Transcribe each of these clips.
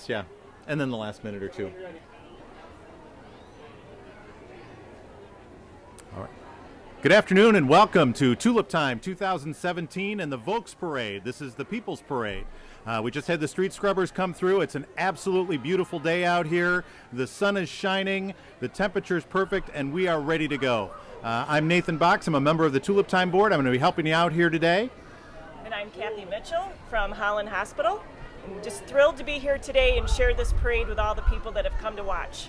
Yeah, and then the last minute or two. All right. Good afternoon and welcome to Tulip Time 2017 and the Volksparade. This is the People's Parade. We just had the street scrubbers come through. It's an absolutely beautiful day out here. The sun is shining, the temperature is perfect, and we are ready to go. I'm Nathan Box. I'm a member of the Tulip Time Board. I'm going to be helping you out here today. And I'm Kathy Mitchell from Holland Hospital. I'm just thrilled to be here today and share this parade with all the people that have come to watch.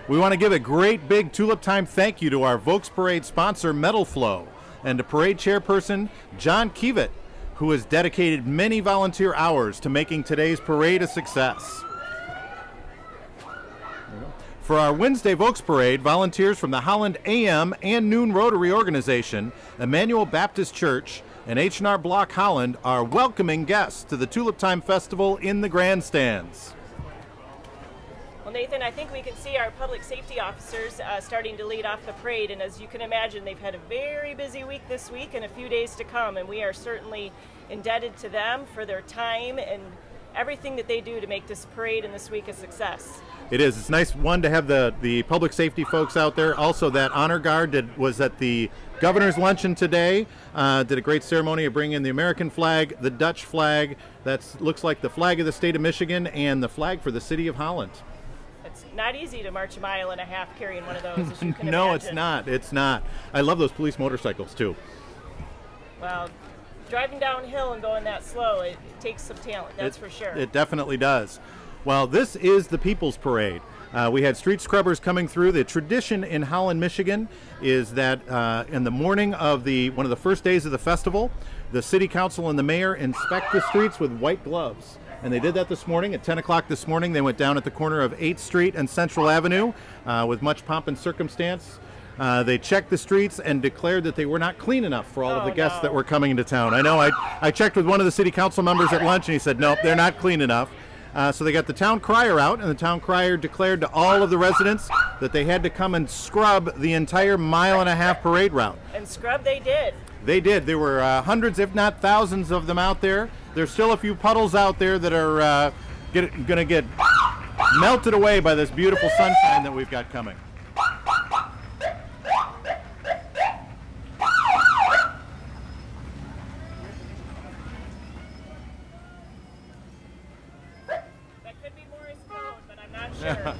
We want to give a great big Tulip Time thank you to our Volksparade sponsor, Metal Flow, and to parade chairperson, John Kievit, who has dedicated many volunteer hours to making today's parade a success. For our Wednesday Volksparade, volunteers from the Holland AM and Noon Rotary Organization, Emmanuel Baptist Church, and H&R Block Holland are welcoming guests to the Tulip Time Festival in the grandstands. Well, Nathan, I think we can see our public safety officers starting to lead off the parade, and as you can imagine, they've had a very busy week this week and a few days to come, and we are certainly indebted to them for their time and everything that they do to make this parade and this week a success. It is. It's nice, one, to have the public safety folks out there. Also, that honor guard was at the governor's luncheon today. Did a great ceremony of bringing in the American flag, the Dutch flag. That looks like the flag of the state of Michigan and the flag for the city of Holland. It's not easy to march a mile and a half carrying one of those, as you can No, imagine. it's not. It's not. I love those police motorcycles, too. Well, driving downhill and going that slow, it takes some talent, that's for sure. It definitely does. Well, this is the People's Parade. We had street scrubbers coming through. The tradition in Holland, Michigan is that in the morning of one of the first days of the festival, the city council and the mayor inspect the streets with white gloves. And they did that this morning at 10 o'clock this morning. They went down at the corner of 8th Street and Central Avenue with much pomp and circumstance. They checked the streets and declared that they were not clean enough for all of the guests that were coming into town. I know I checked with one of the city council members at lunch, and he said, nope, they're not clean enough. So they got the town crier out, and the town crier declared to all of the residents that they had to come and scrub the entire mile-and-a-half parade route. And scrub they did. They did. There were hundreds, if not thousands, of them out there. There's still a few puddles out there that are going to get melted away by this beautiful sunshine that we've got coming. Sure.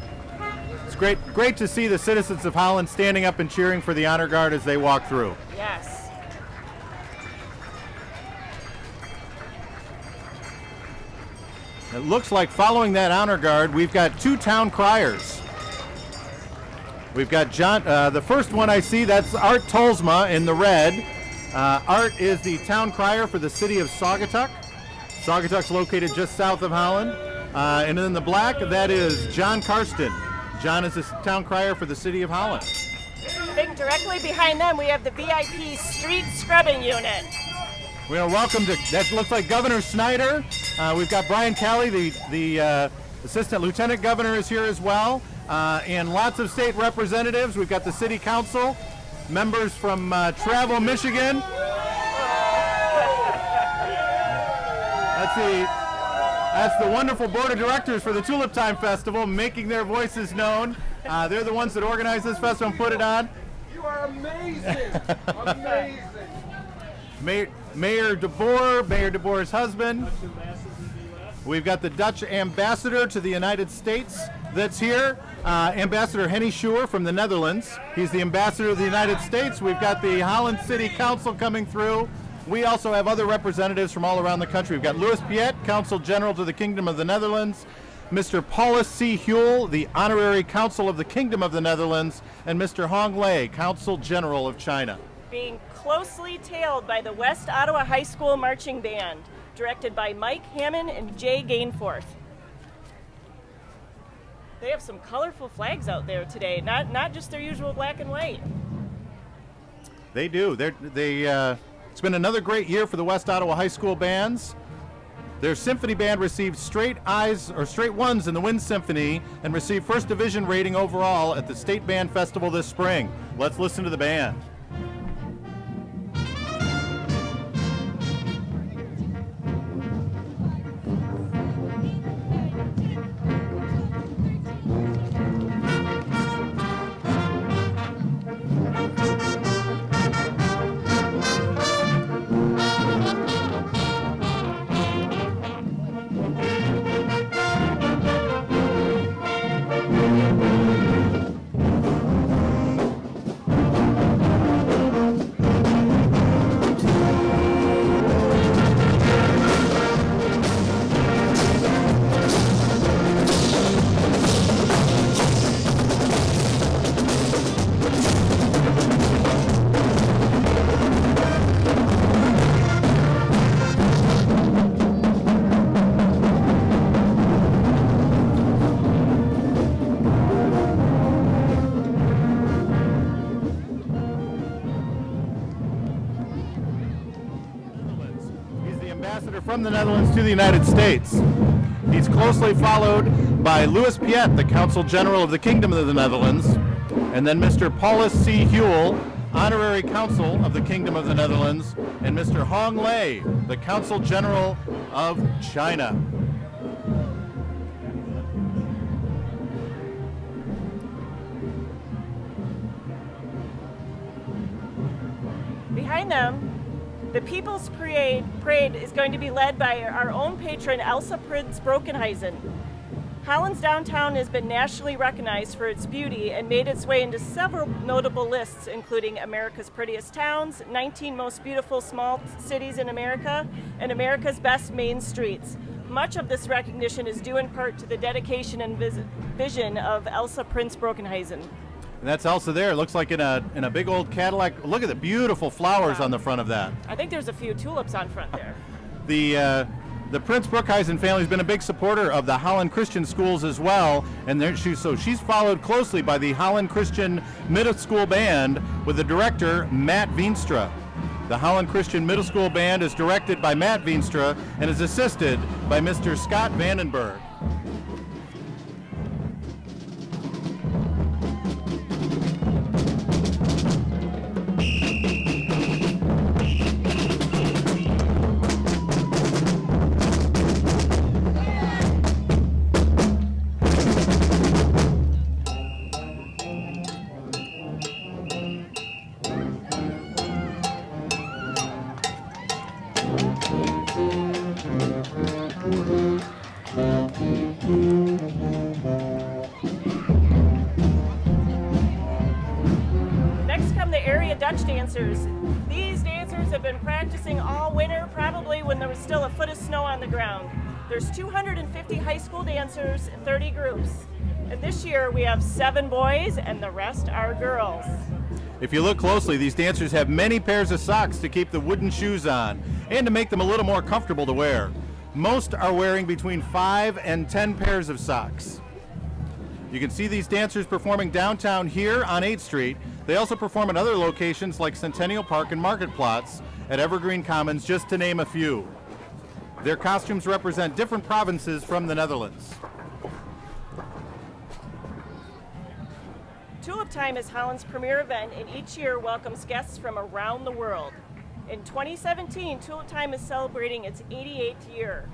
It's great to see the citizens of Holland standing up and cheering for the honor guard as they walk through. Yes. It looks like following that honor guard, we've got two town criers. We've got John, the first one I see, that's Art Tolsma in the red. Art is the town crier for the city of Saugatuck. Saugatuck's located just south of Holland. And in the black, that is John Karsten. John is the town crier for the city of Holland. I think directly behind them we have the VIP street scrubbing unit. We are welcome to, that looks like Governor Snyder. We've got Brian Calley, the assistant lieutenant governor is here as well. And lots of state representatives. We've got the city council, members from Travel, Michigan. That's the wonderful board of directors for the Tulip Time Festival, making their voices known. They're the ones that organize this festival and put it on. You are amazing! Amazing! Mayor DeBoer's husband. We've got the Dutch ambassador to the United States that's here, Ambassador Henny Schuer from the Netherlands. He's the ambassador of the United States. We've got the Holland City Council coming through. We also have other representatives from all around the country. We've got Louis Piet, Consul General to the Kingdom of the Netherlands, Mr. Paulus C. Huel, the Honorary Consul of the Kingdom of the Netherlands, and Mr. Hong Lei, Consul General of China. Being closely tailed by the West Ottawa High School Marching Band, directed by Mike Hammond and Jay Gainforth. They have some colorful flags out there today, not just their usual black and white. They do. It's been another great year for the West Ottawa High School bands. Their symphony band received straight ones in the Wind Symphony and received first division rating overall at the State Band Festival this spring. Let's listen to the band. from the Netherlands to the United States. He's closely followed by Louis Piet, the Consul General of the Kingdom of the Netherlands, and then Mr. Paulus C. Huel, Honorary Consul of the Kingdom of the Netherlands, and Mr. Hong Lei, the Consul General of China. Behind them, the People's Parade is going to be led by our own patron, Elsa Prince Brokenhuizen. Holland's downtown has been nationally recognized for its beauty and made its way into several notable lists, including America's Prettiest Towns, 19 Most Beautiful Small Cities in America, and America's Best Main Streets. Much of this recognition is due in part to the dedication and vision of Elsa Prince Brokenhuizen. And that's Elsa there. It looks like in a big old Cadillac. Look at the beautiful flowers on the front of that. I think there's a few tulips on front there. The Prince Brookhuizen family has been a big supporter of the Holland Christian schools as well, and she's followed closely by the Holland Christian Middle School Band with the director Matt Veenstra. The Holland Christian Middle School Band is directed by Matt Veenstra and is assisted by Mr. Scott Vandenberg. Next come the area Dutch dancers. These dancers have been practicing all winter, probably when there was still a foot of snow on the ground. There's 250 high school dancers, 30 groups. And this year we have 7 boys and the rest are girls. If you look closely, these dancers have many pairs of socks to keep the wooden shoes on and to make them a little more comfortable to wear. Most are wearing between 5 and 10 pairs of socks. You can see these dancers performing downtown here on 8th Street. They also perform in other locations like Centennial Park and Market Plots at Evergreen Commons, just to name a few. Their costumes represent different provinces from the Netherlands. Tulip Time is Holland's premier event and each year welcomes guests from around the world. In 2017, Tulip Time is celebrating its 88th year.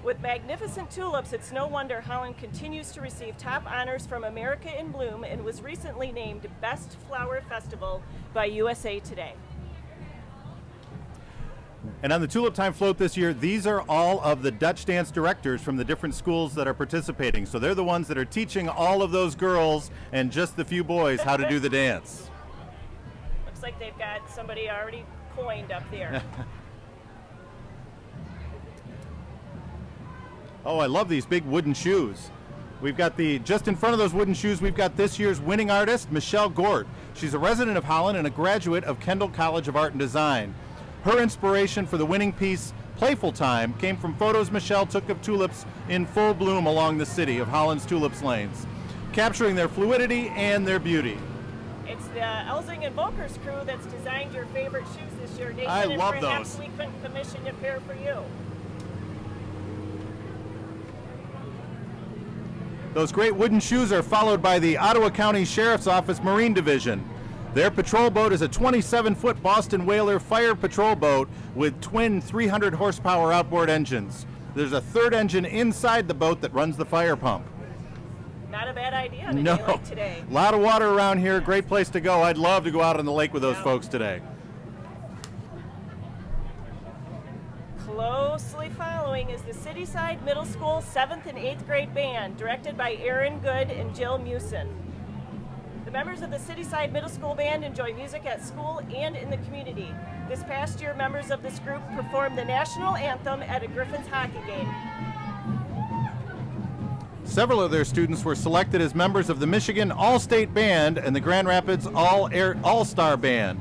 With magnificent tulips, it's no wonder Holland continues to receive top honors from America in Bloom and was recently named Best Flower Festival by USA Today. And on the Tulip Time float this year, these are all of the Dutch dance directors from the different schools that are participating. So they're the ones that are teaching all of those girls and just the few boys how to do the dance. Looks like they've got somebody already coined up there. Oh, I love these big wooden shoes. We've got just in front of those wooden shoes, we've got this year's winning artist, Michelle Gorg. She's a resident of Holland and a graduate of Kendall College of Art and Design. Her inspiration for the winning piece, Playful Time, came from photos Michelle took of tulips in full bloom along the city of Holland's tulips lanes, capturing their fluidity and their beauty. It's the Elsing and Volkers crew that's designed your favorite shoes this year, Nathan. I love and perhaps those. we couldn't commission a pair for you. Those great wooden shoes are followed by the Ottawa County Sheriff's Office Marine Division. Their patrol boat is a 27-foot Boston Whaler fire patrol boat with twin 300 horsepower outboard engines. There's a third engine inside the boat that runs the fire pump. Not a bad idea on a day like today. A lot of water around here, great place to go. I'd love to go out on the lake with those folks today. Closely following is the Cityside Middle School 7th and 8th grade band, directed by Aaron Good and Jill Mewson. The members of the Cityside Middle School Band enjoy music at school and in the community. This past year, members of this group performed the national anthem at a Griffins hockey game. Several of their students were selected as members of the Michigan All-State Band and the Grand Rapids All-Star Band.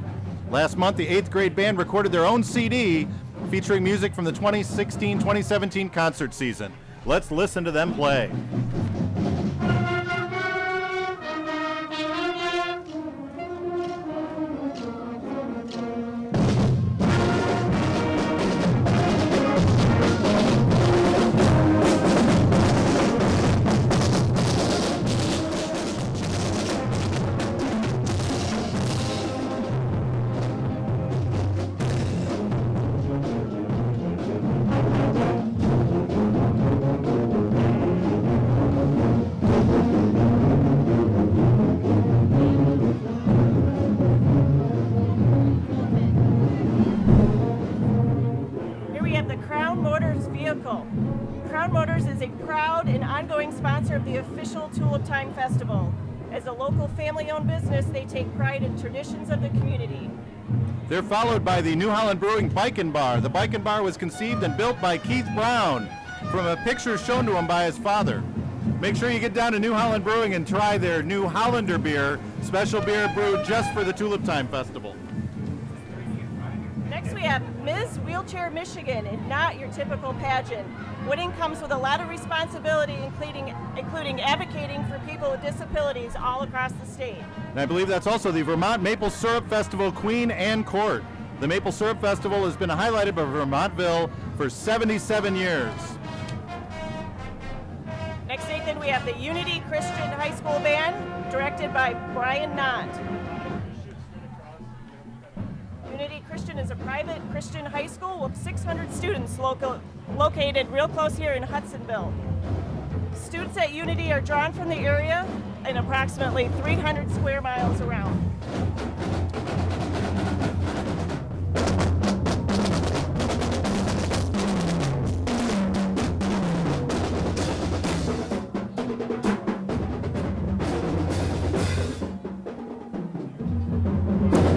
Last month, the 8th grade band recorded their own CD featuring music from the 2016-2017 concert season. Let's listen to them play. Brown Motors is a proud and ongoing sponsor of the official Tulip Time Festival. As a local family-owned business, they take pride in traditions of the community. They're followed by the New Holland Brewing Bike and Bar. The Bike and Bar was conceived and built by Keith Brown from a picture shown to him by his father. Make sure you get down to New Holland Brewing and try their New Hollander beer, special beer brewed just for the Tulip Time Festival. Next we have Ms. Wheelchair Michigan, and not your typical pageant. Winning comes with a lot of responsibility, including advocating for people with disabilities all across the state. And I believe that's also the Vermont Maple Syrup Festival Queen Anne Court. The Maple Syrup Festival has been highlighted by Vermontville for 77 years. Next, Nathan, we have the Unity Christian High School Band, directed by Brian Knott. Unity Christian is a private Christian high school with 600 students located real close here in Hudsonville. Students at Unity are drawn from the area and approximately 300 square miles around.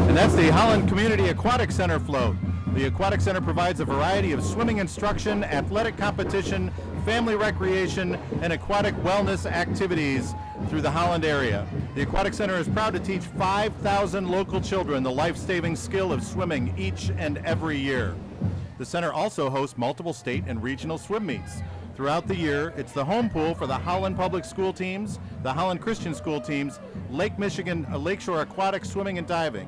And that's the Holland Community Aquatic Center float. The Aquatic Center provides a variety of swimming instruction, athletic competition, family recreation, and aquatic wellness activities through the Holland area. The Aquatic Center is proud to teach 5,000 local children the life-saving skill of swimming each and every year. The center also hosts multiple state and regional swim meets. Throughout the year, it's the home pool for the Holland Public School teams, the Holland Christian School teams, Lake Michigan Lakeshore Aquatic Swimming and Diving.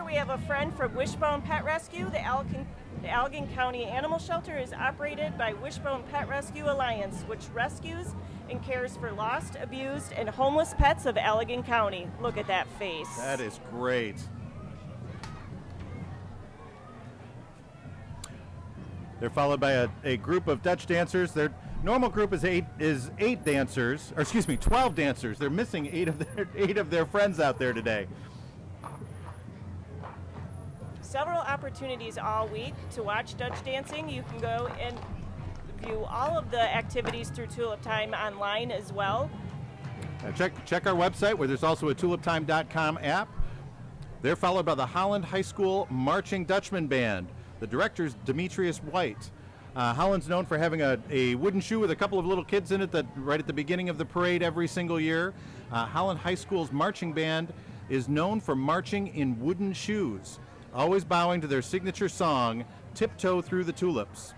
We have a friend from Wishbone Pet Rescue. The Allegan County Animal Shelter is operated by Wishbone Pet Rescue Alliance, which rescues and cares for lost, abused, and homeless pets of Allegan County. Look at that face. That is great. They're followed by a group of Dutch dancers. Their normal group is 8 dancers, or excuse me, 12 dancers. They're missing 8 of their friends out there today. Several opportunities all week to watch Dutch dancing. You can go and view all of the activities through Tulip Time online as well. Check our website where there's also a tuliptime.com app. They're followed by the Holland High School Marching Dutchman Band. The director's Demetrius White. Holland's known for having a wooden shoe with a couple of little kids in it right at the beginning of the parade every single year. Holland High School's marching band is known for marching in wooden shoes, always bowing to their signature song, Tiptoe Through the Tulips.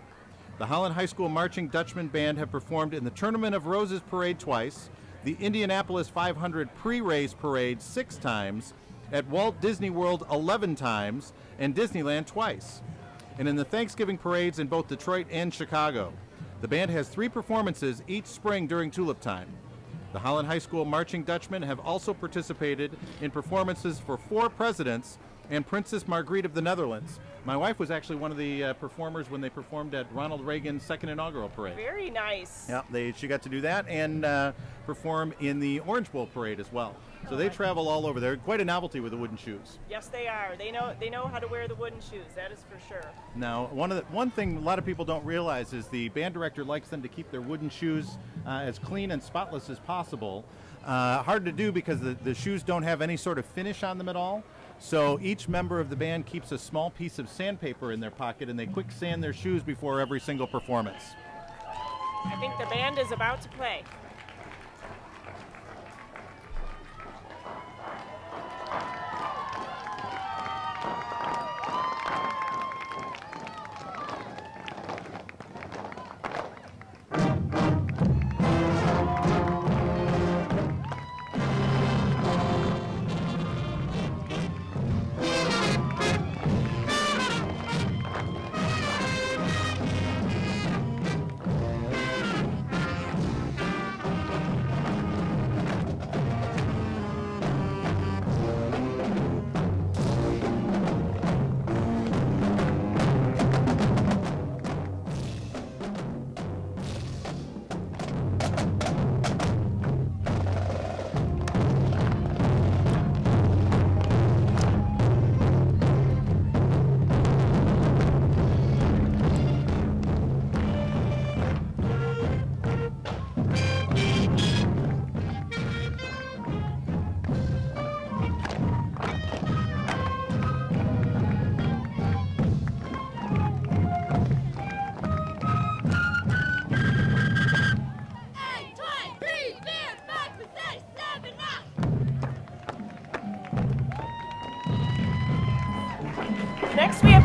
The Holland High School Marching Dutchman Band have performed in the Tournament of Roses Parade twice, the Indianapolis 500 pre-race parade 6 times, at Walt Disney World 11 times, and Disneyland twice, and in the Thanksgiving parades in both Detroit and Chicago. The band has 3 performances each spring during Tulip Time. The Holland High School Marching Dutchmen have also participated in performances for 4 presidents and Princess Margriet of the Netherlands. My wife was actually one of the performers when they performed at Ronald Reagan's second inaugural parade. Very nice. Yeah, she got to do that and perform in the Orange Bowl parade as well. So they travel all over. They're quite a novelty with the wooden shoes. Yes, they are. They know how to wear the wooden shoes. That is for sure. Now, one thing a lot of people don't realize is the band director likes them to keep their wooden shoes as clean and spotless as possible. Hard to do because the shoes don't have any sort of finish on them at all. So each member of the band keeps a small piece of sandpaper in their pocket, and they quick sand their shoes before every single performance. I think the band is about to play.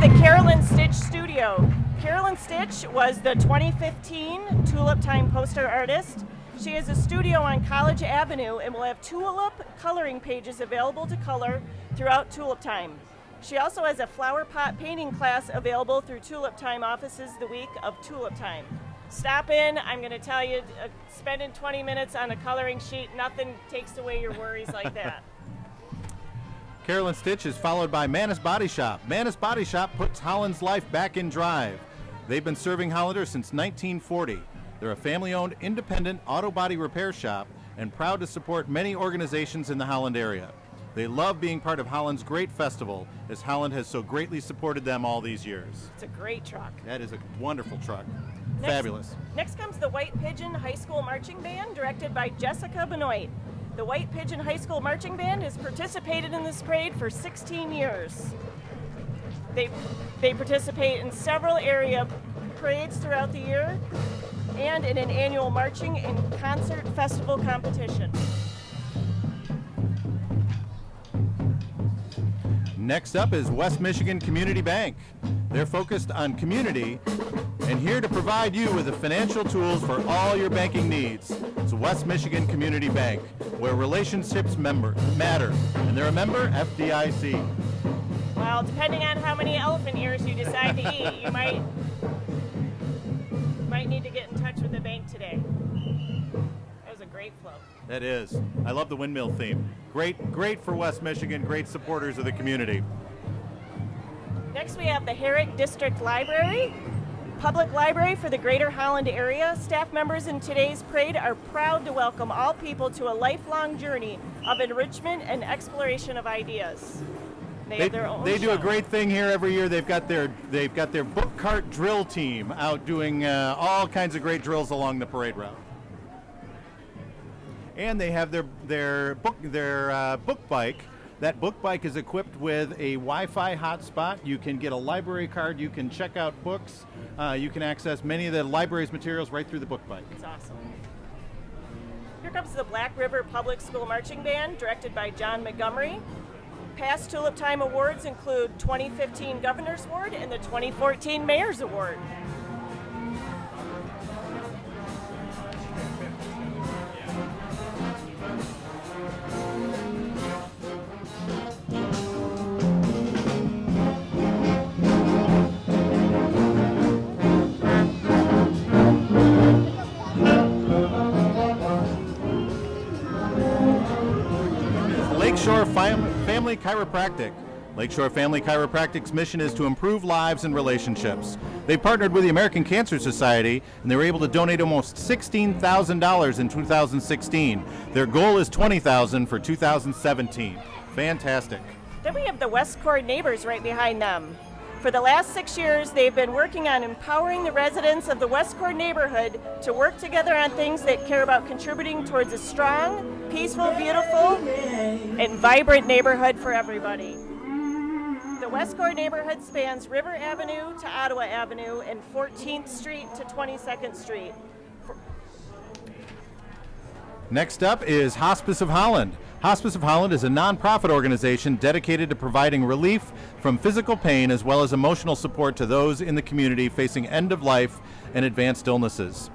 have the Carolyn Stitch Studio. Carolyn Stitch was the 2015 Tulip Time poster artist. She has a studio on College Avenue and will have tulip coloring pages available to color throughout Tulip Time. She also has a flower pot painting class available through Tulip Time offices the week of Tulip Time. Stop in. I'm going to tell you, spending 20 minutes on a coloring sheet, nothing takes away your worries like that. Carolyn Stitch is followed by Manus Body Shop. Manus Body Shop puts Holland's life back in drive. They've been serving Hollanders since 1940. They're a family-owned, independent auto body repair shop and proud to support many organizations in the Holland area. They love being part of Holland's great festival, as Holland has so greatly supported them all these years. It's a great truck. That is a wonderful truck. Fabulous. Next comes the White Pigeon High School Marching Band, directed by Jessica Benoit. The White Pigeon High School Marching Band has participated in this parade for 16 years. They participate in several area parades throughout the year and in an annual marching and concert festival competition. Next up is West Michigan Community Bank. They're focused on community and here to provide you with the financial tools for all your banking needs. It's West Michigan Community Bank, where relationships matter, and they're a member FDIC. Well, depending on how many elephant ears you decide to eat, you might need to get in touch with the bank today. That was a great float. That is. I love the windmill theme. Great for West Michigan, great supporters of the community. Next we have the Herrick District Library, public library for the Greater Holland area. Staff members in today's parade are proud to welcome all people to a lifelong journey of enrichment and exploration of ideas. They have their own They do show. a great thing here every year. They've got their book cart drill team out doing all kinds of great drills along the parade route. And they have their book bike. That book bike is equipped with a Wi-Fi hotspot. You can get a library card. You can check out books. You can access many of the library's materials right through the book bike. It's awesome. Here comes the Black River Public School Marching Band, directed by John Montgomery. Past Tulip Time awards include 2015 Governor's Award and the 2014 Mayor's Award. Lakeshore Family Chiropractic. Lakeshore Family Chiropractic's mission is to improve lives and relationships. They partnered with the American Cancer Society, and they were able to donate almost $16,000 in 2016. Their goal is $20,000 for 2017. Fantastic. Then we have the West Cord neighbors right behind them. For the last 6 years, they've been working on empowering the residents of the West Cord neighborhood to work together on things that care about contributing towards a strong, peaceful, beautiful, and vibrant neighborhood for everybody. The West Cord neighborhood spans River Avenue to Ottawa Avenue and 14th Street to 22nd Street. Next up is Hospice of Holland. Hospice of Holland is a nonprofit organization dedicated to providing relief from physical pain as well as emotional support to those in the community facing end-of-life and advanced illnesses.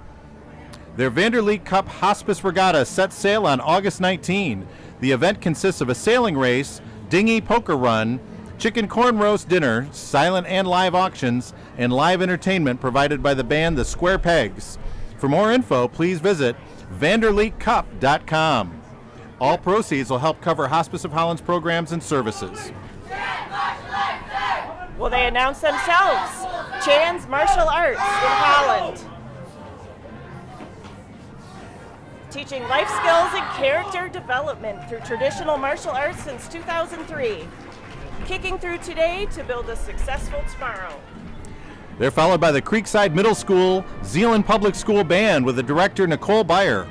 Their Vanderbilt Cup Hospice Regatta sets sail on August 19. The event consists of a sailing race, dinghy poker run, chicken corn roast dinner, silent and live auctions, and live entertainment provided by the band The Square Pegs. For more info, please visit vanderleetcup.com. All proceeds will help cover Hospice of Holland's programs and services. Well, they announced themselves. Chan's Martial Arts in Holland. Teaching life skills and character development through traditional martial arts since 2003. Kicking through today to build a successful tomorrow. They're followed by the Creekside Middle School Zeeland Public School Band with the director Nicole Beyer.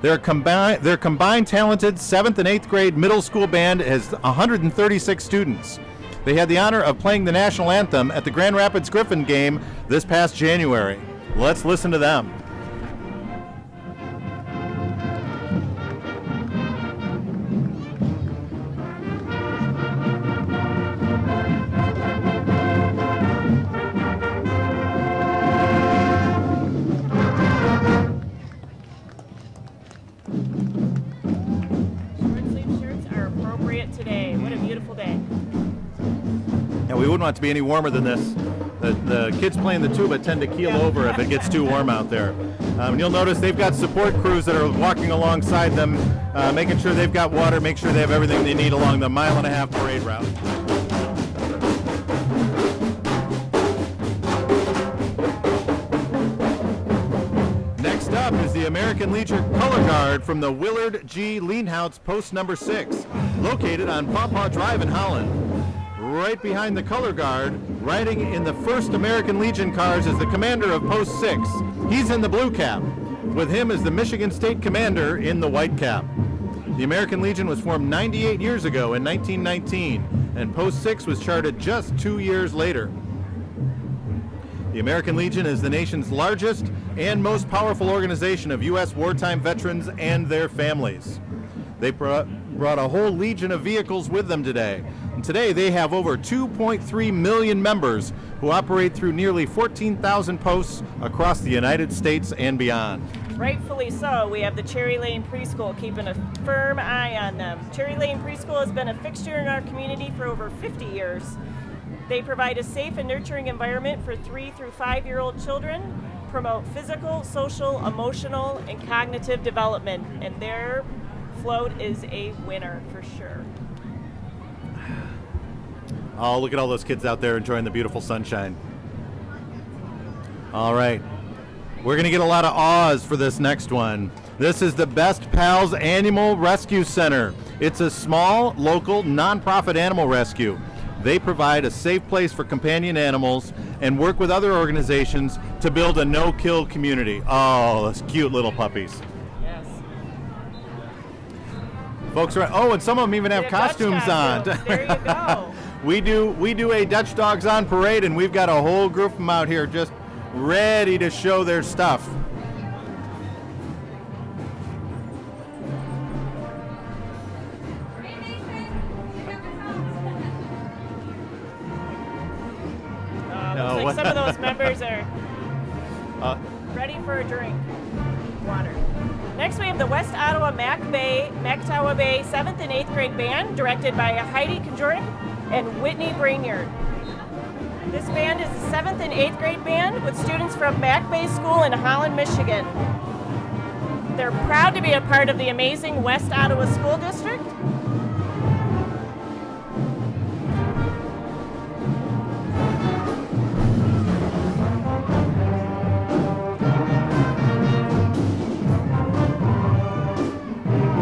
Their combined talented 7th and 8th grade middle school band has 136 students. They had the honor of playing the national anthem at the Grand Rapids Griffin game this past January. Let's listen to them. we wouldn't want it to be any warmer than this. The kids playing the tuba tend to keel over if it gets too warm out there. You'll notice they've got support crews that are walking alongside them, making sure they've got water, make sure they have everything they need along the 1.5 mile parade route. Next up is the American Legion Color Guard from the Willard G. Leanhouse Post Number 6, located on Pawpaw Drive in Holland. Right behind the Color Guard, riding in the first American Legion cars is the commander of Post 6. He's in the blue cap. With him is the Michigan State Commander in the white cap. The American Legion was formed 98 years ago in 1919, and Post 6 was chartered just 2 years later. The American Legion is the nation's largest and most powerful organization of U.S. wartime veterans and their families. They brought a whole legion of vehicles with them today. And today they have over 2.3 million members who operate through nearly 14,000 posts across the United States and beyond. Rightfully so. We have the Cherry Lane Preschool keeping a firm eye on them. Cherry Lane Preschool has been a fixture in our community for over 50 years. They provide a safe and nurturing environment for 3 through 5-year-old children, promote physical, social, emotional, and cognitive development, and their float is a winner for sure. Oh, look at all those kids out there enjoying the beautiful sunshine. All right. We're going to get a lot of awes for this next one. This is the Best Pals Animal Rescue Center. It's a small, local, nonprofit animal rescue. They provide a safe place for companion animals and work with other organizations to build a no-kill community. Oh, those cute little puppies. Yes. Folks are, oh, and some of them even have costumes on. There you go. We do a Dutch Dogs on Parade, and we've got a whole group of them out here just ready to show their stuff. Looks like some of those members are ready for a drink. Water. Next we have the West Ottawa Mactawa Bay 7th and 8th grade band, directed by Heidi Kajorn and Whitney Brainerd. This band is the 7th and 8th grade band with students from Mac Bay School in Holland, Michigan. They're proud to be a part of the amazing West Ottawa School District.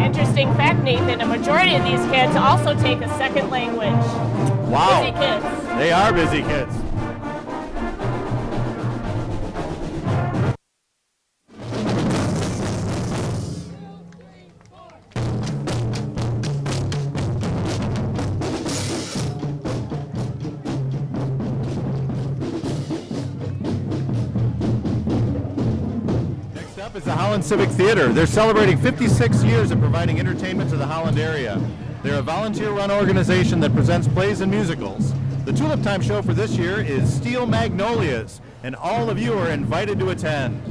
Interesting fact, Nathan, a majority of these kids also take a second language. Wow. Busy kids. They are busy kids. Next up is the Holland Civic Theater. They're celebrating 56 years of providing entertainment to the Holland area. They're a volunteer-run organization that presents plays and musicals. The Tulip Time show for this year is Steel Magnolias, and all of you are invited to attend.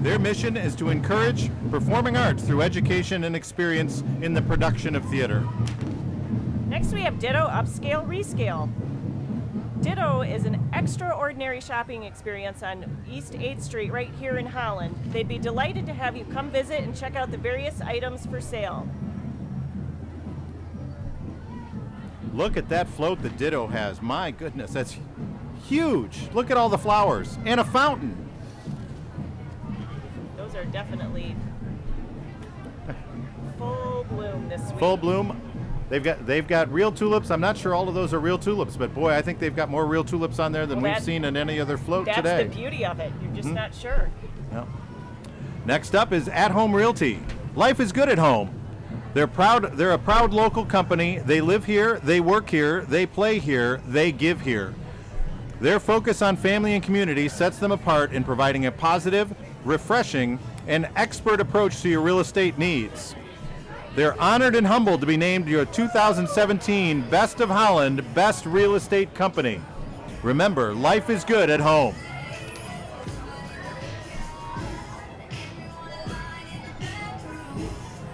Their mission is to encourage performing arts through education and experience in the production of theater. Next we have Ditto Upscale Rescale. Ditto is an extraordinary shopping experience on East 8th Street right here in Holland. They'd be delighted to have you come visit and check out the various items for sale. Look at that float that Ditto has. My goodness, that's huge. Look at all the flowers and a fountain. Those are definitely full bloom this week. Full bloom. They've got real tulips. I'm not sure all of those are real tulips, but boy, I think they've got more real tulips on there than we've seen in any other float today. That's the beauty of it. You're just not sure. Yep. Next up is at Home Realty. Life is good at home. They're a proud local company. They live here, they work here, they play here, they give here. Their focus on family and community sets them apart in providing a positive, refreshing, and expert approach to your real estate needs. They're honored and humbled to be named your 2017 Best of Holland Best Real Estate Company. Remember, life is good at home.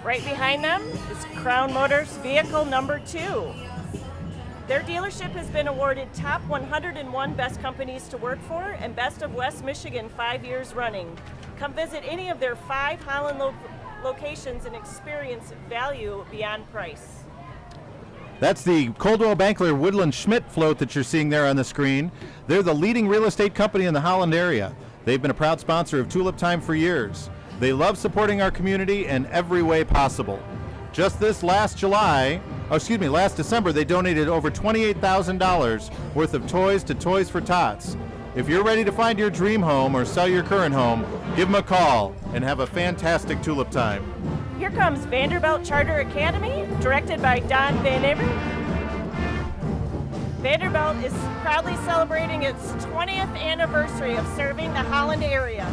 Right behind them is Crown Motors vehicle number 2. Their dealership has been awarded Top 101 Best Companies to Work For and Best of West Michigan 5 years running. Come visit any of their 5 Holland locations and experience value beyond price. That's the Coldwell Banker Woodland Schmidt float that you're seeing there on the screen. They're the leading real estate company in the Holland area. They've been a proud sponsor of Tulip Time for years. They love supporting our community in every way possible. Just this last December, they donated over $28,000 worth of toys to Toys for Tots. If you're ready to find your dream home or sell your current home, give them a call and have a fantastic Tulip Time. Here comes Vanderbilt Charter Academy, directed by Don Van Everett. Vanderbilt is proudly celebrating its 20th anniversary of serving the Holland area.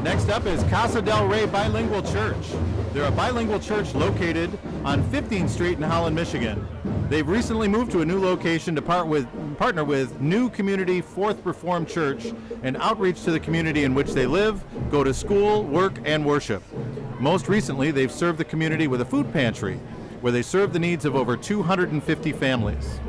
Next up is Casa del Rey Bilingual Church. They're a bilingual church located on 15th Street in Holland, Michigan. They've recently moved to a new location to partner with New Community Fourth Reformed Church and outreach to the community in which they live, go to school, work, and worship. Most recently, they've served the community with a food pantry, where they serve the needs of over 250 families.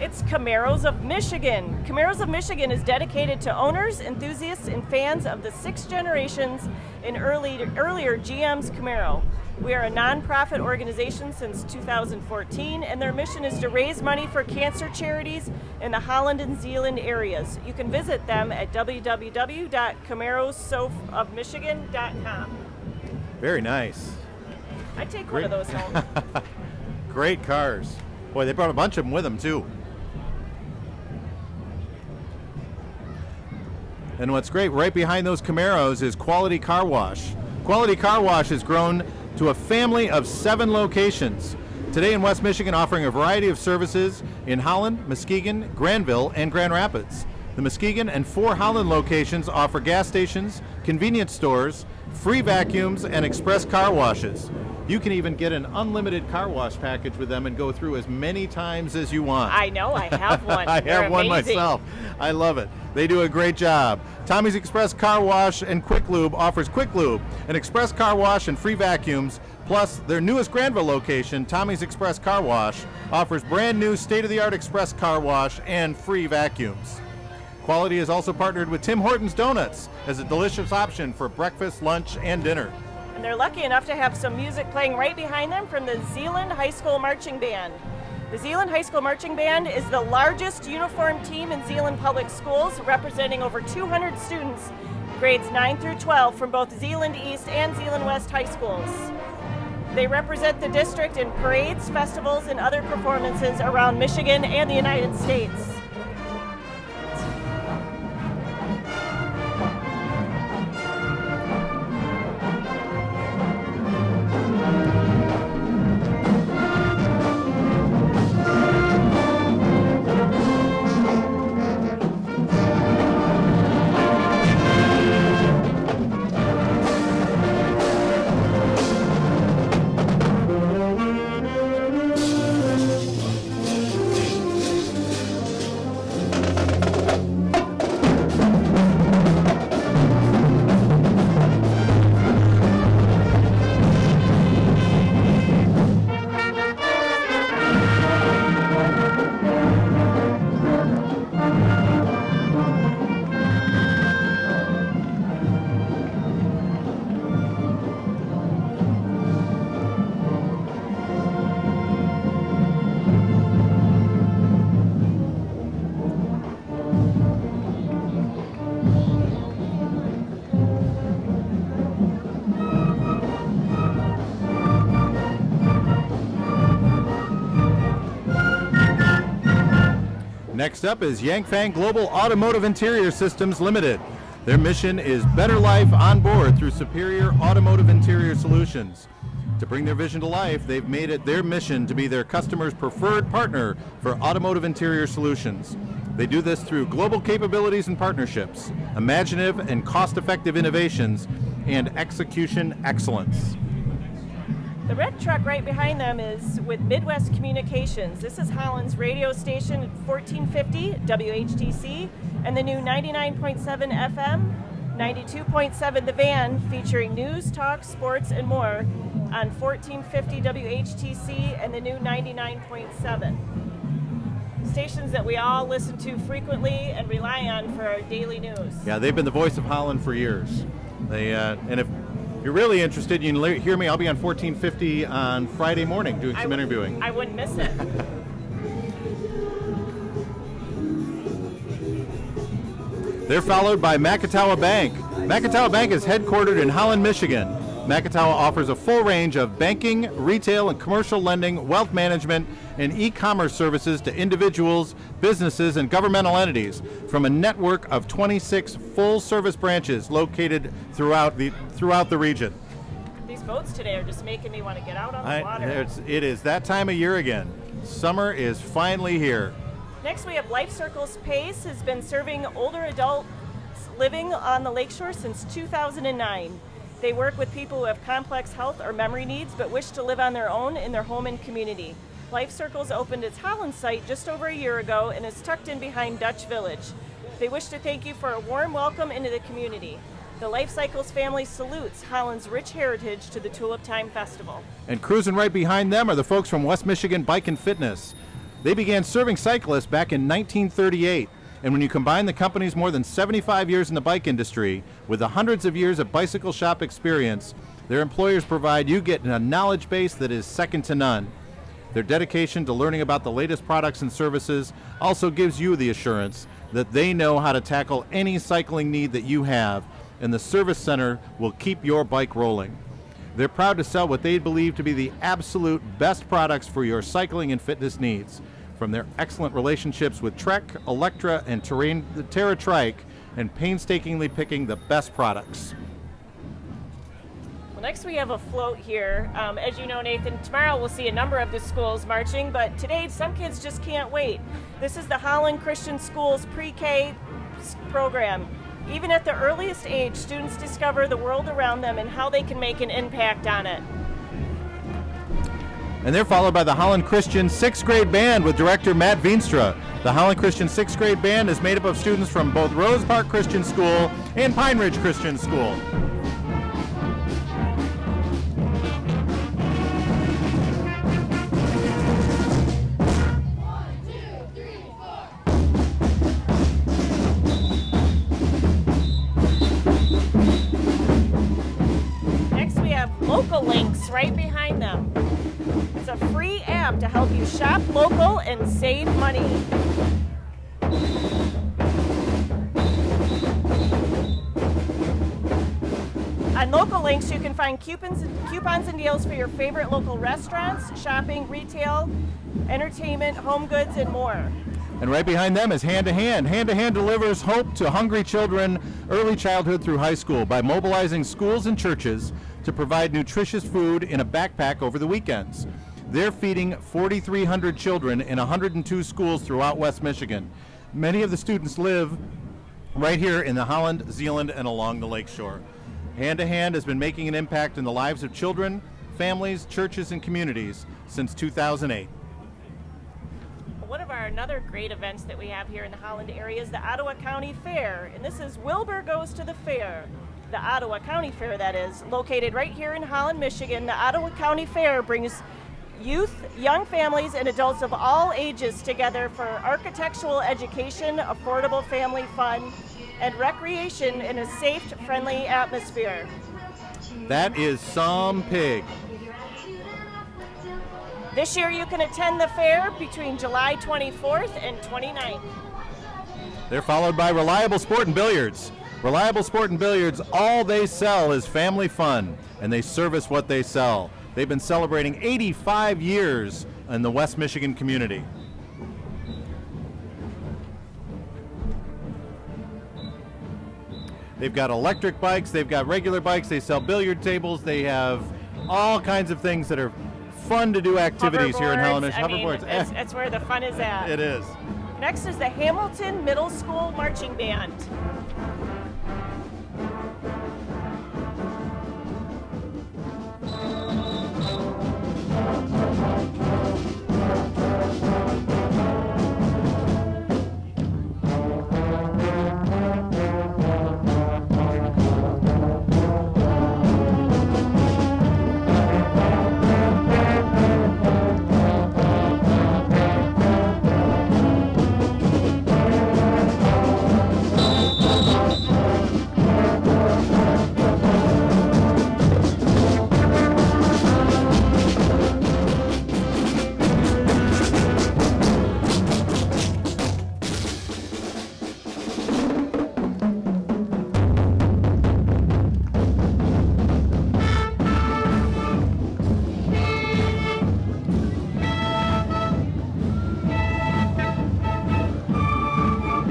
It's Camaros of Michigan. Camaros of Michigan is dedicated to owners, enthusiasts, and fans of the 6 generations and earlier GM's Camaro. We are a nonprofit organization since 2014, and their mission is to raise money for cancer charities in the Holland and Zeeland areas. You can visit them at www.camarosofmichigan.com. Very nice. I'd take one of those home. Great cars. Boy, they brought a bunch of them with them, too. And what's great, right behind those Camaros is Quality Car Wash. Quality Car Wash has grown to a family of 7 locations. Today in West Michigan, offering a variety of services in Holland, Muskegon, Granville, and Grand Rapids. The Muskegon and 4 Holland locations offer gas stations, convenience stores, free vacuums, and express car washes. You can even get an unlimited car wash package with them and go through as many times as you want. I know, I have one. I They're have one amazing. myself. I love it. They do a great job. Tommy's Express Car Wash and Quick Lube offers Quick Lube, an express car wash, and free vacuums. Plus, their newest Granville location, Tommy's Express Car Wash, offers brand new state-of-the-art express car wash and free vacuums. Quality has also partnered with Tim Hortons Donuts as a delicious option for breakfast, lunch, and dinner. And they're lucky enough to have some music playing right behind them from the Zeeland High School Marching Band. The Zeeland High School Marching Band is the largest uniformed team in Zeeland Public Schools, representing over 200 students, grades 9 through 12 from both Zeeland East and Zeeland West high schools. They represent the district in parades, festivals, and other performances around Michigan and the United States. Next up is Yank Global Automotive Interior Systems Limited. Their mission is better life on board through superior automotive interior solutions. To bring their vision to life, they've made it their mission to be their customers' preferred partner for automotive interior solutions. They do this through global capabilities and partnerships, imaginative and cost-effective innovations, and execution excellence. The red truck right behind them is with Midwest Communications. This is Holland's radio station at 1450 WHTC and the new 99.7 FM, 92.7 The Van, featuring news, talk, sports, and more on 1450 WHTC and the new 99.7. Stations that we all listen to frequently and rely on for our daily news. Yeah, they've been the voice of Holland for years. And if you're really interested, you can hear me. I'll be on 1450 on Friday morning doing some interviewing. I wouldn't miss it. They're followed by Macatawa Bank. Macatawa Bank is headquartered in Holland, Michigan. Macatawa offers a full range of banking, retail, and commercial lending, wealth management, and e-commerce services to individuals, businesses, and governmental entities from a network of 26 full-service branches located throughout the region. These boats today are just making me want to get out on the water. It is that time of year again. Summer is finally here. Next, we have Life Circles Pace has been serving older adults living on the lakeshore since 2009. They work with people who have complex health or memory needs but wish to live on their own in their home and community. Life Circles opened its Holland site just over a year ago and is tucked in behind Dutch Village. They wish to thank you for a warm welcome into the community. The Life Cycles family salutes Holland's rich heritage to the Tulip Time Festival. And cruising right behind them are the folks from West Michigan Bike and Fitness. They began serving cyclists back in 1938. And when you combine the company's more than 75 years in the bike industry with the hundreds of years of bicycle shop experience, their employers provide you get a knowledge base that is second to none. Their dedication to learning about the latest products and services also gives you the assurance that they know how to tackle any cycling need that you have, and the service center will keep your bike rolling. They're proud to sell what they believe to be the absolute best products for your cycling and fitness needs. From their excellent relationships with Trek, Electra, and Terra Trike, and painstakingly picking the best products. Well, next we have a float here. As you know, Nathan, tomorrow we'll see a number of the schools marching, but today some kids just can't wait. This is the Holland Christian Schools pre-K program. Even at the earliest age, students discover the world around them and how they can make an impact on it. And they're followed by the Holland Christian 6th grade band with director Matt Veenstra. The Holland Christian 6th grade band is made up of students from both Rose Park Christian School and Pine Ridge Christian School. Next we have Local Links right behind them. It's a free app to help you shop local and save money. On Local Links, you can find coupons and deals for your favorite local restaurants, shopping, retail, entertainment, home goods, and more. And right behind them is Hand to Hand. Hand to Hand delivers hope to hungry children early childhood through high school by mobilizing schools and churches to provide nutritious food in a backpack over the weekends. They're feeding 4,300 children in 102 schools throughout West Michigan. Many of the students live right here in the Holland, Zeeland, and along the lakeshore. Hand to Hand has been making an impact in the lives of children, families, churches, and communities since 2008. One of our another great events that we have here in the Holland area is the Ottawa County Fair, and this is Wilbur Goes to the Fair. The Ottawa County Fair, that is, located right here in Holland, Michigan. The Ottawa County Fair brings youth, young families, and adults of all ages together for architectural education, affordable family fun, and recreation in a safe, friendly atmosphere. That is some pig. This year you can attend the fair between July 24th and 29th. They're followed by Reliable Sport and Billiards. Reliable Sport and Billiards, all they sell is family fun, and they service what they sell. They've been celebrating 85 years in the West Michigan community. They've got electric bikes, they've got regular bikes, they sell billiard tables, they have all kinds of things that are fun to do activities here in Holland. Hoverboards. That's where the fun is at. It is. Next is the Hamilton Middle School Marching Band.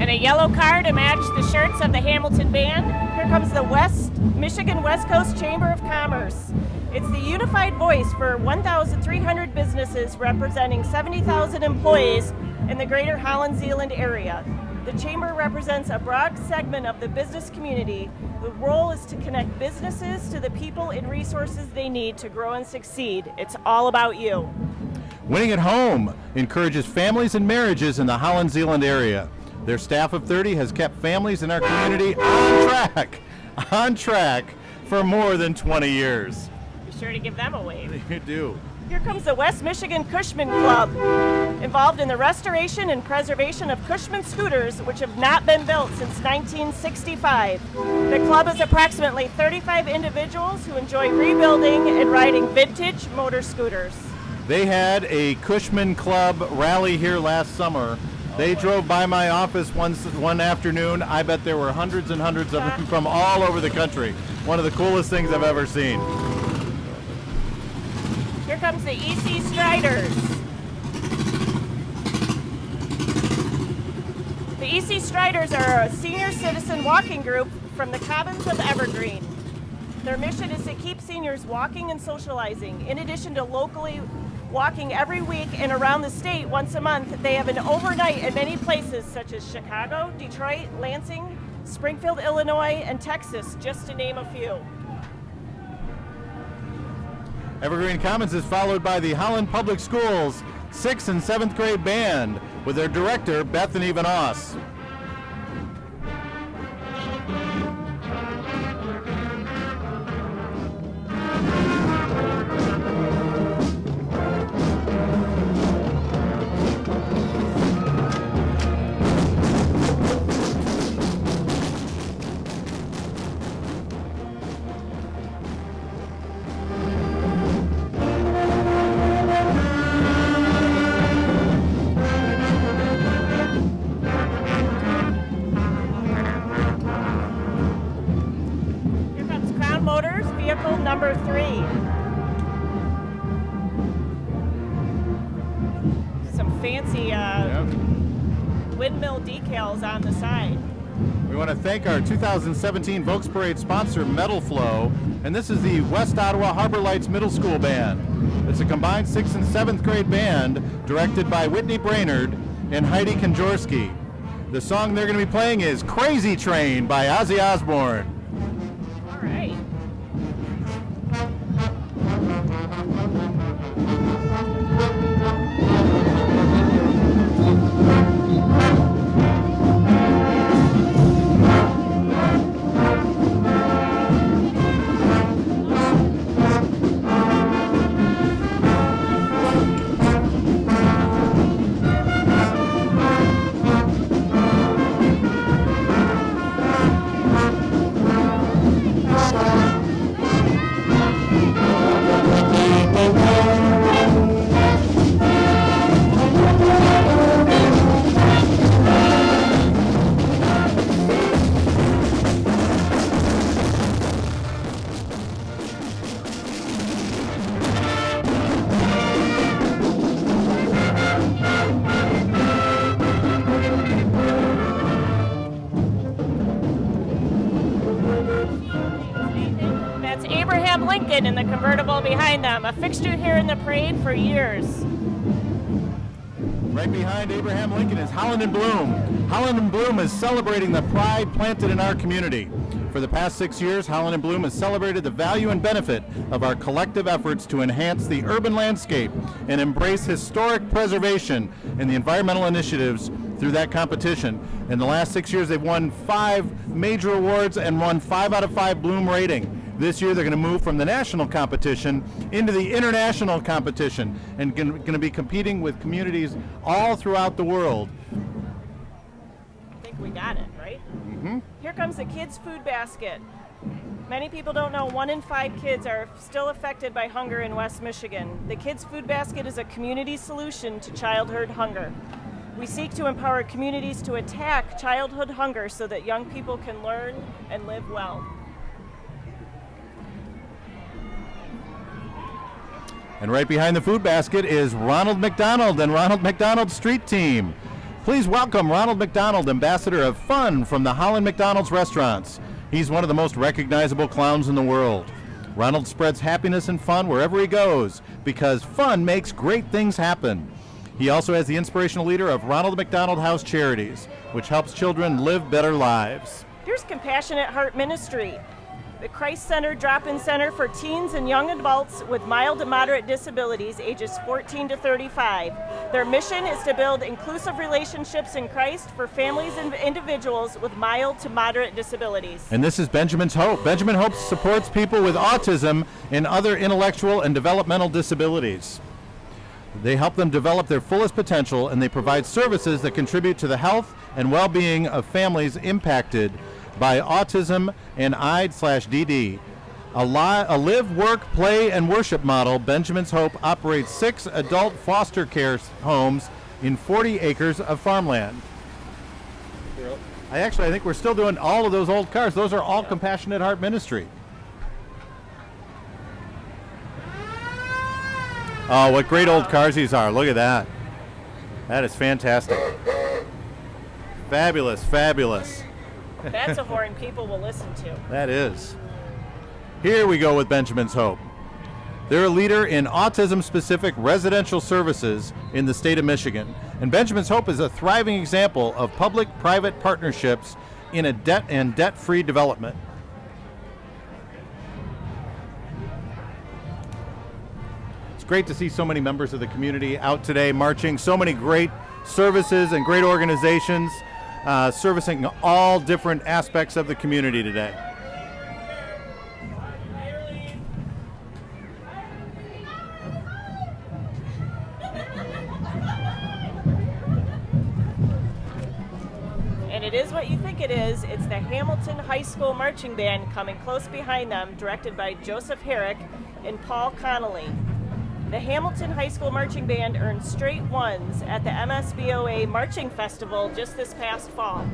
And a yellow car to match the shirts of the Hamilton Band. Here comes the Michigan West Coast Chamber of Commerce. It's the unified voice for 1,300 businesses representing 70,000 employees in the greater Holland-Zeeland area. The Chamber represents a broad segment of the business community. The role is to connect businesses to the people and resources they need to grow and succeed. It's all about you. Winning at Home encourages families and marriages in the Holland-Zeeland area. Their staff of 30 has kept families in our community on track for more than 20 years. Be sure to give them a wave. You do. Here comes the West Michigan Cushman Club, involved in the restoration and preservation of Cushman scooters, which have not been built since 1965. The club is approximately 35 individuals who enjoy rebuilding and riding vintage motor scooters. They had a Cushman Club rally here last summer. They drove by my office one afternoon. I bet there were hundreds and hundreds of them from all over the country. One of the coolest things I've ever seen. Here comes the EC Striders. The EC Striders are a senior citizen walking group from the Commons of Evergreen. Their mission is to keep seniors walking and socializing. In addition to locally walking every week and around the state once a month, they have an overnight at many places such as Chicago, Detroit, Lansing, Springfield, Illinois, and Texas, just to name a few. Evergreen Commons is followed by the Holland Public Schools 6th and 7th grade band with their director, Bethany Van Oss. Number 3. Some fancy windmill decals on the side. We want to thank our 2017 Volksparade sponsor, Metal Flow, and this is the West Ottawa Harbor Lights Middle School Band. It's a combined 6th and 7th grade band directed by Whitney Brainerd and Heidi Konjorski. The song they're going to be playing is Crazy Train by Ozzy Osbourne. All right. In the convertible behind them, a fixture here in the parade for years. Right behind Abraham Lincoln is Holland and Bloom. Holland and Bloom is celebrating the pride planted in our community. For the past 6 years, Holland and Bloom has celebrated the value and benefit of our collective efforts to enhance the urban landscape and embrace historic preservation and the environmental initiatives through that competition. In the last 6 years, they've won 5 major awards and won 5 out of 5 Bloom rating. This year, they're going to move from the national competition into the international competition and going to be competing with communities all throughout the world. I think we got it, right? Mm-hmm. Here comes the kids' food basket. Many people don't know 1 in 5 kids are still affected by hunger in West Michigan. The kids' food basket is a community solution to childhood hunger. We seek to empower communities to attack childhood hunger so that young people can learn and live well. And right behind the food basket is Ronald McDonald and Ronald McDonald Street Team. Please welcome Ronald McDonald, ambassador of fun from the Holland McDonald's restaurants. He's one of the most recognizable clowns in the world. Ronald spreads happiness and fun wherever he goes because fun makes great things happen. He also has the inspirational leader of Ronald McDonald House Charities, which helps children live better lives. Here's Compassionate Heart Ministry, the Christ-centered drop-in center for teens and young adults with mild to moderate disabilities ages 14 to 35. Their mission is to build inclusive relationships in Christ for families and individuals with mild to moderate disabilities. And this is Benjamin's Hope. Benjamin Hope supports people with autism and other intellectual and developmental disabilities. They help them develop their fullest potential, and they provide services that contribute to the health and well-being of families impacted by autism and IDD/DD. A live, work, play, and worship model, Benjamin's Hope operates 6 adult foster care homes in 40 acres of farmland. I think we're still doing all of those old cars. Those are all Compassionate Heart Ministry. Oh, what great old cars these are. Look at that. That is fantastic. Fabulous, fabulous. That's a horn people will listen to. That is. Here we go with Benjamin's Hope. They're a leader in autism-specific residential services in the state of Michigan. And Benjamin's Hope is a thriving example of public-private partnerships in a debt and debt-free development. It's great to see so many members of the community out today marching, so many great services and great organizations servicing all different aspects of the community today. And it is what you think it is. It's the Hamilton High School Marching Band coming close behind them, directed by Joseph Herrick and Paul Connolly. The Hamilton High School Marching Band earned straight ones at the MSBOA Marching Festival just this past fall.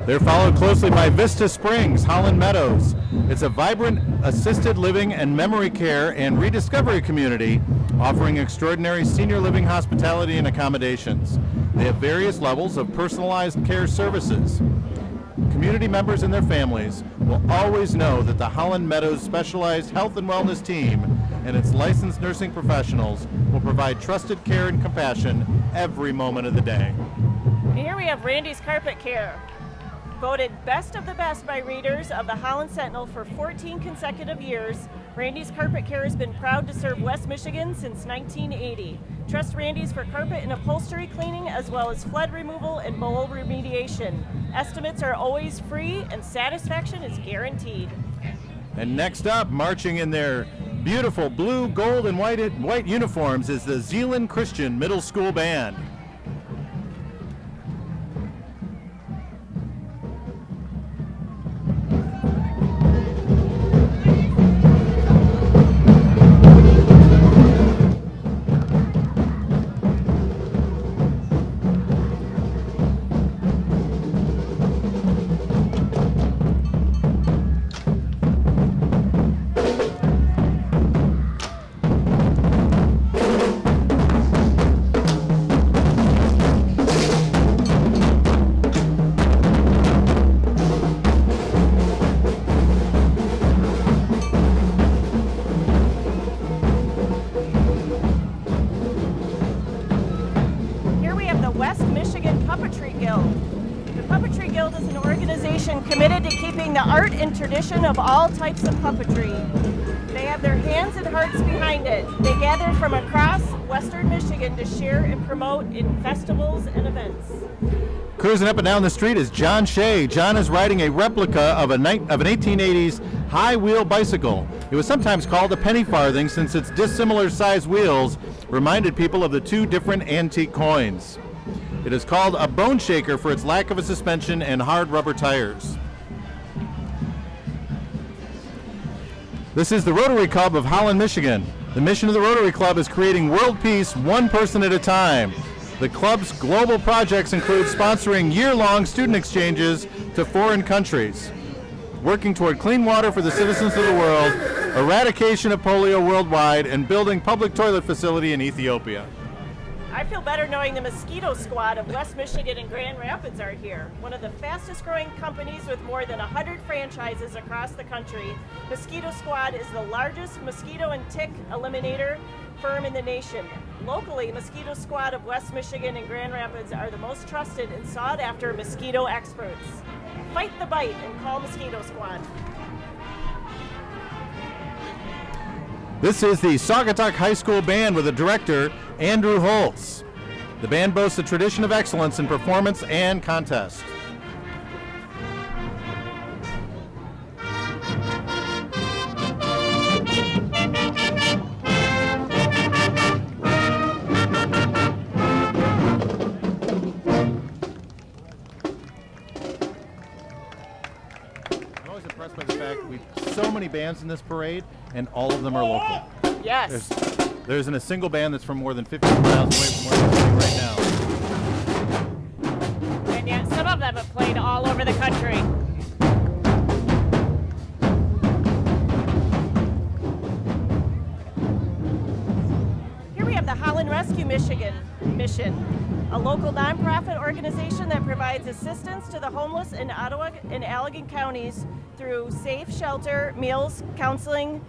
They're followed closely by Vista Springs, Holland Meadows. It's a vibrant assisted living and memory care and rediscovery community offering extraordinary senior living hospitality and accommodations. They have various levels of personalized care services. Community members and their families will always know that the Holland Meadows Specialized Health and Wellness Team and its licensed nursing professionals will provide trusted care and compassion every moment of the day. And here we have Randy's Carpet Care. Voted best of the best by readers of the Holland Sentinel for 14 consecutive years, Randy's Carpet Care has been proud to serve West Michigan since 1980. Trust Randy's for carpet and upholstery cleaning as well as flood removal and mold remediation. Estimates are always free and satisfaction is guaranteed. And next up, marching in their beautiful blue, gold, and white uniforms is the Zeeland Christian Middle School Band. Committed to keeping the art and tradition of all types of puppetry. They have their hands and hearts behind it. They gathered from across Western Michigan to share and promote in festivals and events. Cruising up and down the street is John Shea. John is riding a replica of an 1880s high-wheel bicycle. It was sometimes called a penny farthing since its dissimilar size wheels reminded people of the two different antique coins. It is called a bone shaker for its lack of a suspension and hard rubber tires. This is the Rotary Club of Holland, Michigan. The mission of the Rotary Club is creating world peace one person at a time. The club's global projects include sponsoring year-long student exchanges to foreign countries, working toward clean water for the citizens of the world, eradication of polio worldwide, and building public toilet facility in Ethiopia. I feel better knowing the Mosquito Squad of West Michigan and Grand Rapids are here. One of the fastest growing companies with more than 100 franchises across the country, Mosquito Squad is the largest mosquito and tick eliminator firm in the nation. Locally, Mosquito Squad of West Michigan and Grand Rapids are the most trusted and sought after mosquito experts. Fight the bite and call Mosquito Squad. This is the Saugatuck High School Band with the director, Andrew Holtz. The band boasts a tradition of excellence in performance and contest. I'm always impressed by the fact we have so many bands in this parade, and all of them are local. Yes. There isn't a single band that's from more than 15 miles away from where we're sitting right now. And yet some of them have played all over the country. Here we have the Holland Rescue Mission, a local nonprofit organization that provides assistance to the homeless in Ottawa and Allegan counties through safe shelter, meals, counseling,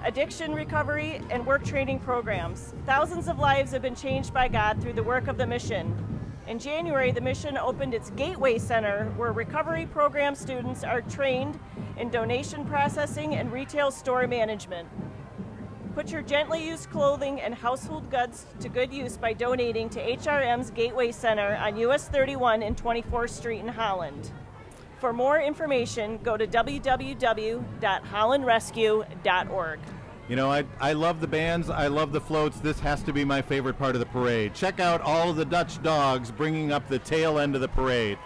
addiction recovery, and work training programs. Thousands of lives have been changed by God through the work of the mission. In January, the mission opened its Gateway Center, where recovery program students are trained in donation processing and retail store management. Put your gently used clothing and household goods to good use by donating to HRM's Gateway Center on US 31 and 24th Street in Holland. For more information, go to www.hollandrescue.org. You know, I love the bands, I love the floats. This has to be my favorite part of the parade. Check out all of the Dutch dogs bringing up the tail end of the parade.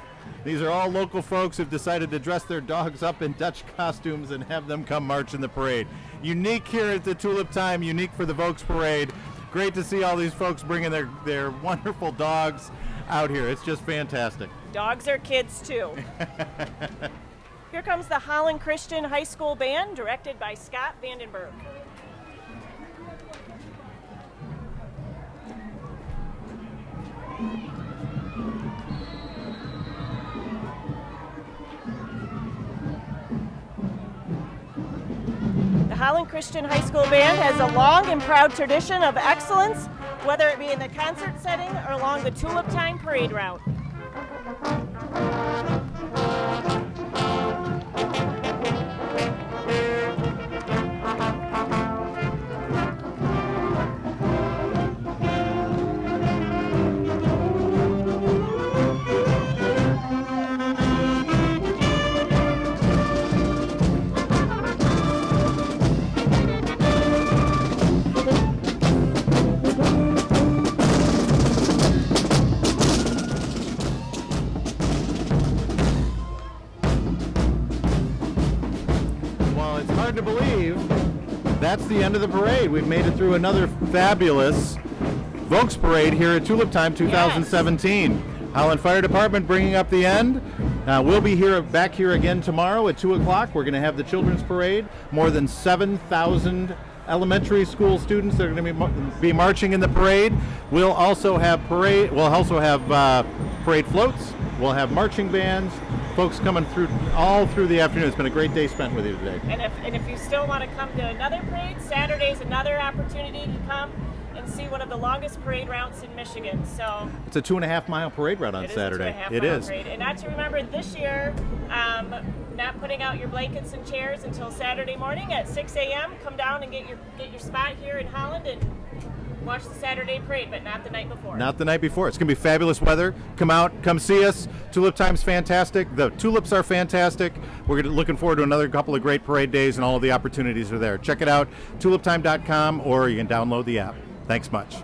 These are all local folks who've decided to dress their dogs up in Dutch costumes and have them come march in the parade. Unique here at the Tulip Time, unique for the Volksparade. Great to see all these folks bringing their wonderful dogs out here. It's just fantastic. Dogs are kids too. Here comes the Holland Christian High School Band, directed by Scott Vandenberg. The Holland Christian High School Band has a long and proud tradition of excellence, whether it be in the concert setting or along the Tulip Time parade route. To believe that's the end of the parade. We've made it through another fabulous Volksparade here at Tulip Time 2017. Yes. Holland Fire Department bringing up the end. We'll be back here again tomorrow at 2 o'clock. We're going to have the Children's Parade. More than 7,000 elementary school students that are going to be marching in the parade. We'll also have parade floats. We'll have marching bands. Folks coming through all through the afternoon. It's been a great day spent with you today. And if you still want to come to another parade, Saturday's another opportunity to come and see one of the longest parade routes in Michigan. So It's a 2.5-mile parade route on it is Saturday. a 2.5 It mile is. parade. And not to remember this year, not putting out your blankets and chairs until Saturday morning at 6 a.m. Come down and get your spot here in Holland and watch the Saturday parade, but not the night before. Not the night before. It's going to be fabulous weather. Come out, come see us. Tulip Time's fantastic. The tulips are fantastic. We're looking forward to another couple of great parade days, and all of the opportunities are there. Check it out, tuliptime.com, or you can download the app. Thanks much.